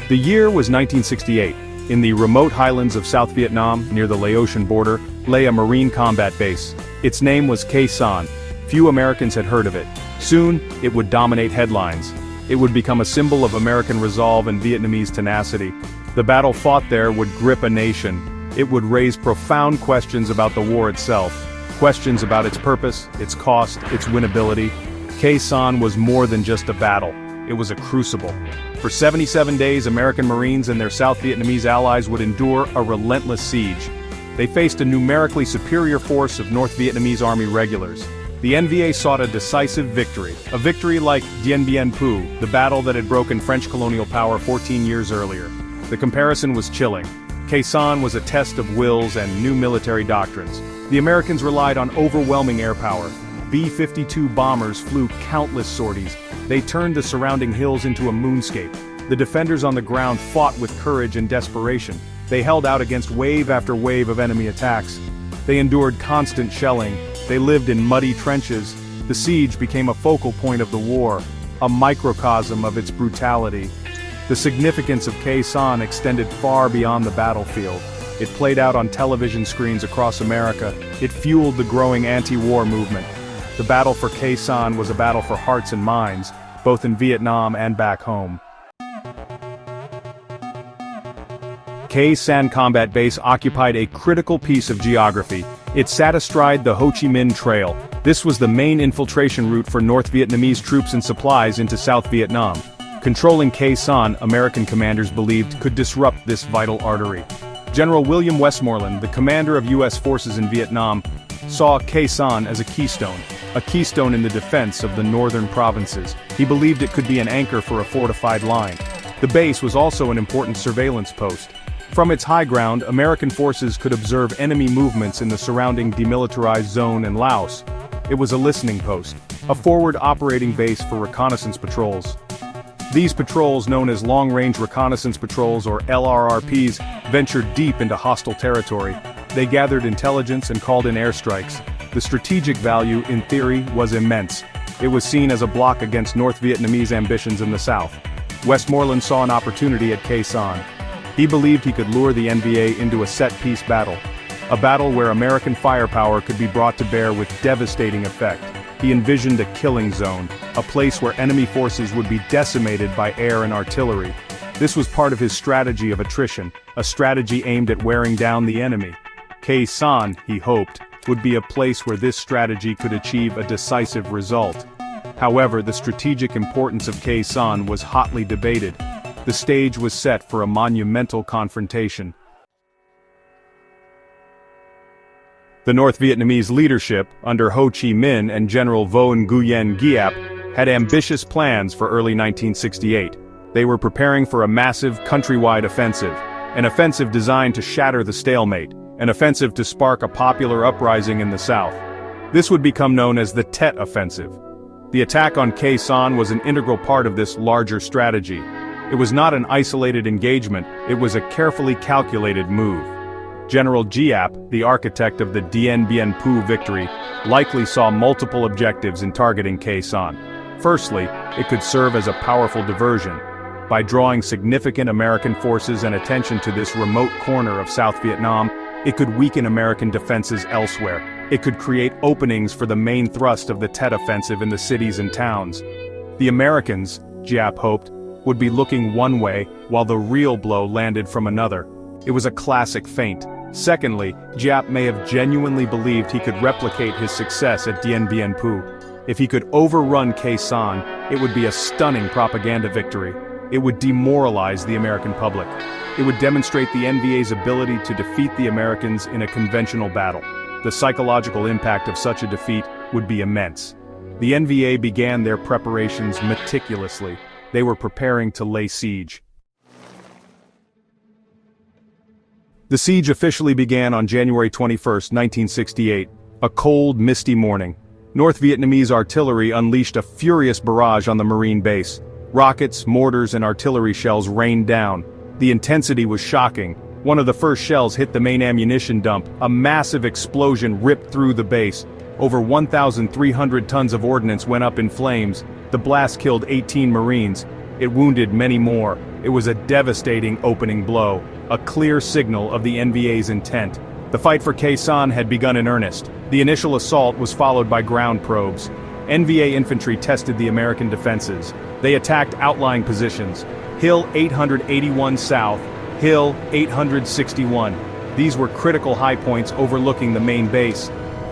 The year was 1968. In the remote highlands of South Vietnam, near the Laotian border, lay a Marine combat base. Its name was Khe Sanh. Few Americans had heard of it. Soon, it would dominate headlines. It would become a symbol of American resolve and Vietnamese tenacity. The battle fought there would grip a nation. It would raise profound questions about the war itself. Questions about its purpose, its cost, its winnability. Khe Sanh was more than just a battle. It was a crucible. For 77 days, American Marines and their South Vietnamese allies would endure a relentless siege. They faced a numerically superior force of North Vietnamese Army regulars. The NVA sought a decisive victory, a victory like Dien Bien Phu, the battle that had broken French colonial power 14 years earlier. The comparison was chilling. Khe Sanh was a test of wills and new military doctrines. The Americans relied on overwhelming air power. B-52 bombers flew countless sorties. They turned the surrounding hills into a moonscape. The defenders on the ground fought with courage and desperation. They held out against wave after wave of enemy attacks. They endured constant shelling. They lived in muddy trenches. The siege became a focal point of the war, a microcosm of its brutality. The significance of Khe Sanh extended far beyond the battlefield. It played out on television screens across America. It fueled the growing anti-war movement. The battle for Khe Sanh was a battle for hearts and minds, both in Vietnam and back home. Khe Sanh Combat Base occupied a critical piece of geography. It sat astride the Ho Chi Minh Trail. This was the main infiltration route for North Vietnamese troops and supplies into South Vietnam. Controlling Khe Sanh, American commanders believed, could disrupt this vital artery. General William Westmoreland, the commander of U.S. forces in Vietnam, saw Khe Sanh as a keystone in the defense of the northern provinces. He believed it could be an anchor for a fortified line. The base was also an important surveillance post. From its high ground, American forces could observe enemy movements in the surrounding demilitarized zone and Laos. It was a listening post, a forward operating base for reconnaissance patrols. These patrols, known as long-range reconnaissance patrols or LRRPs, ventured deep into hostile territory. They gathered intelligence and called in airstrikes. The strategic value, in theory, was immense. It was seen as a block against North Vietnamese ambitions in the south. Westmoreland saw an opportunity at Khe Sanh. He believed he could lure the NVA into a set-piece battle. A battle where American firepower could be brought to bear with devastating effect. He envisioned a killing zone, a place where enemy forces would be decimated by air and artillery. This was part of his strategy of attrition, a strategy aimed at wearing down the enemy. Khe Sanh, he hoped, would be a place where this strategy could achieve a decisive result. However, the strategic importance of Khe Sanh was hotly debated. The stage was set for a monumental confrontation. The North Vietnamese leadership, under Ho Chi Minh and General Vo Nguyen Giap, had ambitious plans for early 1968. They were preparing for a massive countrywide offensive, an offensive designed to shatter the stalemate, an offensive to spark a popular uprising in the south. This would become known as the Tet Offensive. The attack on Khe Sanh was an integral part of this larger strategy. It was not an isolated engagement, it was a carefully calculated move. General Giap, the architect of the Dien Bien Phu victory, likely saw multiple objectives in targeting Khe Sanh. Firstly, it could serve as a powerful diversion. By drawing significant American forces and attention to this remote corner of South Vietnam, it could weaken American defenses elsewhere. It could create openings for the main thrust of the Tet Offensive in the cities and towns. The Americans, Giap hoped, would be looking one way, while the real blow landed from another. It was a classic feint. Secondly, Giap may have genuinely believed he could replicate his success at Dien Bien Phu. If he could overrun Khe Sanh, it would be a stunning propaganda victory. It would demoralize the American public. It would demonstrate the NVA's ability to defeat the Americans in a conventional battle. The psychological impact of such a defeat would be immense. The NVA began their preparations meticulously. They were preparing to lay siege. The siege officially began on January 21, 1968, a cold, misty morning. North Vietnamese artillery unleashed a furious barrage on the Marine base. Rockets, mortars, and artillery shells rained down. The intensity was shocking. One of the first shells hit the main ammunition dump. A massive explosion ripped through the base. Over 1,300 tons of ordnance went up in flames. The blast killed 18 Marines. It wounded many more. It was a devastating opening blow, a clear signal of the NVA's intent. The fight for Khe Sanh had begun in earnest. The initial assault was followed by ground probes. NVA infantry tested the American defenses. They attacked outlying positions. Hill 881 South, Hill 861. These were critical high points overlooking the main base.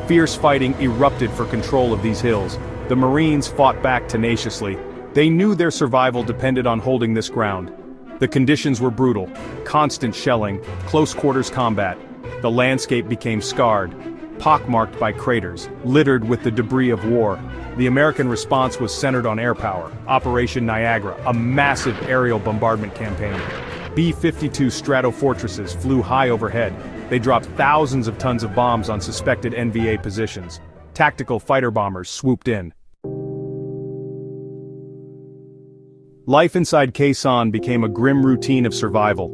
Fierce fighting erupted for control of these hills. The Marines fought back tenaciously. They knew their survival depended on holding this ground. The conditions were brutal. Constant shelling, close-quarters combat. The landscape became scarred, pockmarked by craters, littered with the debris of war. The American response was centered on air power. Operation Niagara, a massive aerial bombardment campaign. B-52 Stratofortresses flew high overhead. They dropped thousands of tons of bombs on suspected NVA positions. Tactical fighter bombers swooped in. Life inside Khe Sanh became a grim routine of survival.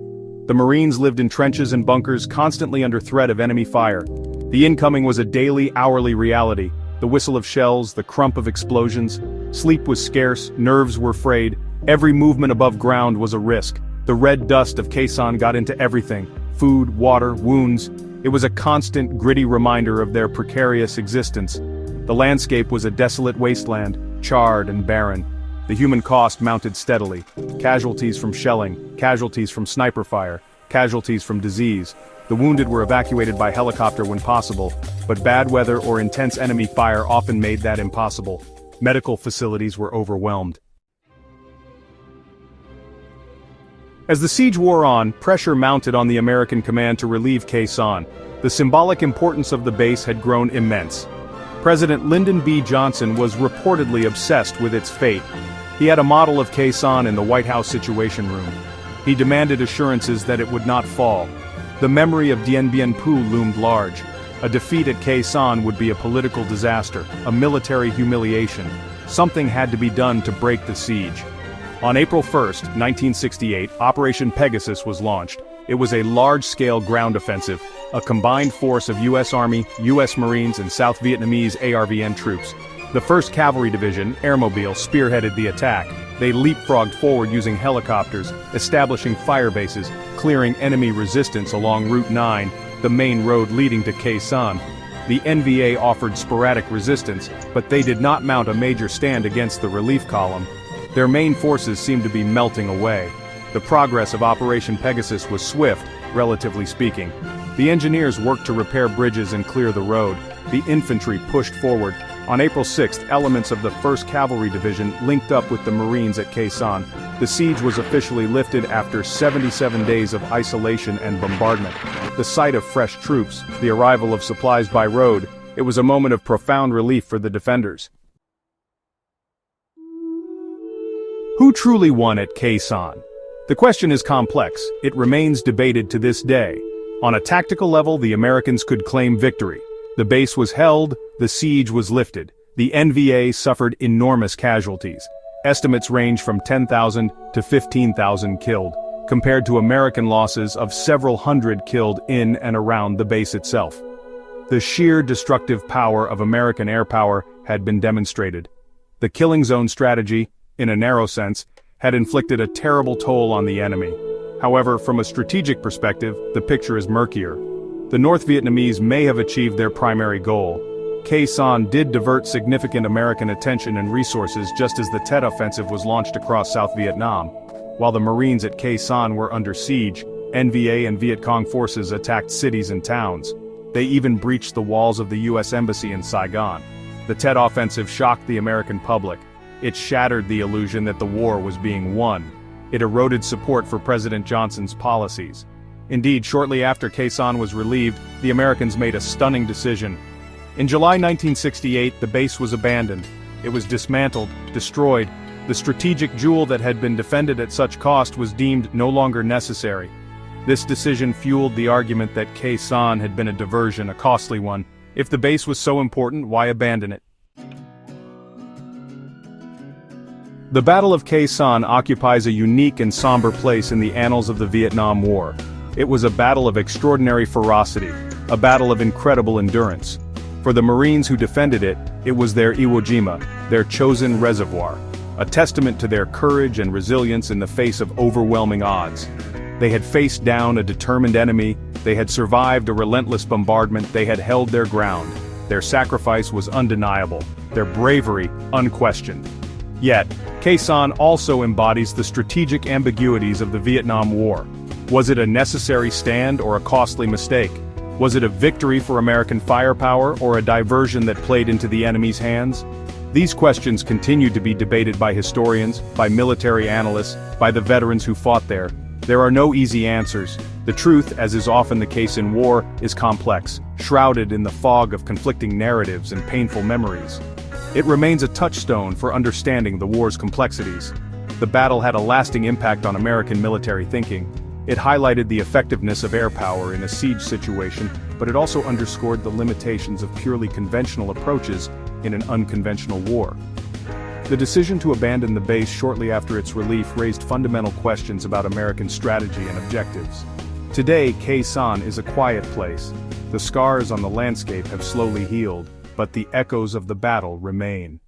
The Marines lived in trenches and bunkers, constantly under threat of enemy fire. The incoming was a daily, hourly reality. The whistle of shells, the crump of explosions. Sleep was scarce, nerves were frayed. Every movement above ground was a risk. The red dust of Khe Sanh got into everything: food, water, wounds. It was a constant, gritty reminder of their precarious existence. The landscape was a desolate wasteland, charred and barren. The human cost mounted steadily. Casualties from shelling, casualties from sniper fire, casualties from disease. The wounded were evacuated by helicopter when possible, but bad weather or intense enemy fire often made that impossible. Medical facilities were overwhelmed. As the siege wore on, pressure mounted on the American command to relieve Khe Sanh. The symbolic importance of the base had grown immense. President Lyndon B. Johnson was reportedly obsessed with its fate. He had a model of Khe Sanh in the White House Situation Room. He demanded assurances that it would not fall. The memory of Dien Bien Phu loomed large. A defeat at Khe Sanh would be a political disaster, a military humiliation. Something had to be done to break the siege. On April 1, 1968, Operation Pegasus was launched. It was a large-scale ground offensive, a combined force of U.S. Army, U.S. Marines, and South Vietnamese ARVN troops. The 1st Cavalry Division, Airmobile, spearheaded the attack. They leapfrogged forward using helicopters, establishing fire bases, clearing enemy resistance along Route 9, the main road leading to Khe Sanh. The NVA offered sporadic resistance, but they did not mount a major stand against the relief column. Their main forces seemed to be melting away. The progress of Operation Pegasus was swift, relatively speaking. The engineers worked to repair bridges and clear the road. The infantry pushed forward. On April 6th, elements of the 1st Cavalry Division linked up with the Marines at Khe Sanh. The siege was officially lifted after 77 days of isolation and bombardment. The sight of fresh troops, the arrival of supplies by road, it was a moment of profound relief for the defenders. Who truly won at Khe Sanh? The question is complex. It remains debated to this day. On a tactical level, the Americans could claim victory. The base was held, the siege was lifted. The NVA suffered enormous casualties. Estimates range from 10,000 to 15,000 killed, compared to American losses of several hundred killed in and around the base itself. The sheer destructive power of American air power had been demonstrated. The killing zone strategy, in a narrow sense, had inflicted a terrible toll on the enemy. However, from a strategic perspective, the picture is murkier. The North Vietnamese may have achieved their primary goal. Khe Sanh did divert significant American attention and resources just as the Tet Offensive was launched across South Vietnam. While the Marines at Khe Sanh were under siege, NVA and Viet Cong forces attacked cities and towns. They even breached the walls of the U.S. Embassy in Saigon. The Tet Offensive shocked the American public. It shattered the illusion that the war was being won. It eroded support for President Johnson's policies. Indeed, shortly after Khe Sanh was relieved, the Americans made a stunning decision. In July 1968, the base was abandoned. It was dismantled, destroyed. The strategic jewel that had been defended at such cost was deemed no longer necessary. This decision fueled the argument that Khe Sanh had been a diversion, a costly one. If the base was so important, why abandon it? The Battle of Khe Sanh occupies a unique and somber place in the annals of the Vietnam War. It was a battle of extraordinary ferocity, a battle of incredible endurance. For the Marines who defended it, it was their Iwo Jima, their chosen reservoir. a testament to their courage and resilience in the face of overwhelming odds. They had faced down a determined enemy, they had survived a relentless bombardment, they had held their ground. Their sacrifice was undeniable, their bravery unquestioned. Yet, Khe Sanh also embodies the strategic ambiguities of the Vietnam War. Was it a necessary stand or a costly mistake? Was it a victory for American firepower or a diversion that played into the enemy's hands? These questions continue to be debated by historians, by military analysts, by the veterans who fought there. There are no easy answers. The truth, as is often the case in war, is complex, shrouded in the fog of conflicting narratives and painful memories. It remains a touchstone for understanding the war's complexities. The battle had a lasting impact on American military thinking. It highlighted the effectiveness of air power in a siege situation, but it also underscored the limitations of purely conventional approaches in an unconventional war. The decision to abandon the base shortly after its relief raised fundamental questions about American strategy and objectives. Today, Khe Sanh is a quiet place. The scars on the landscape have slowly healed, but the echoes of the battle remain.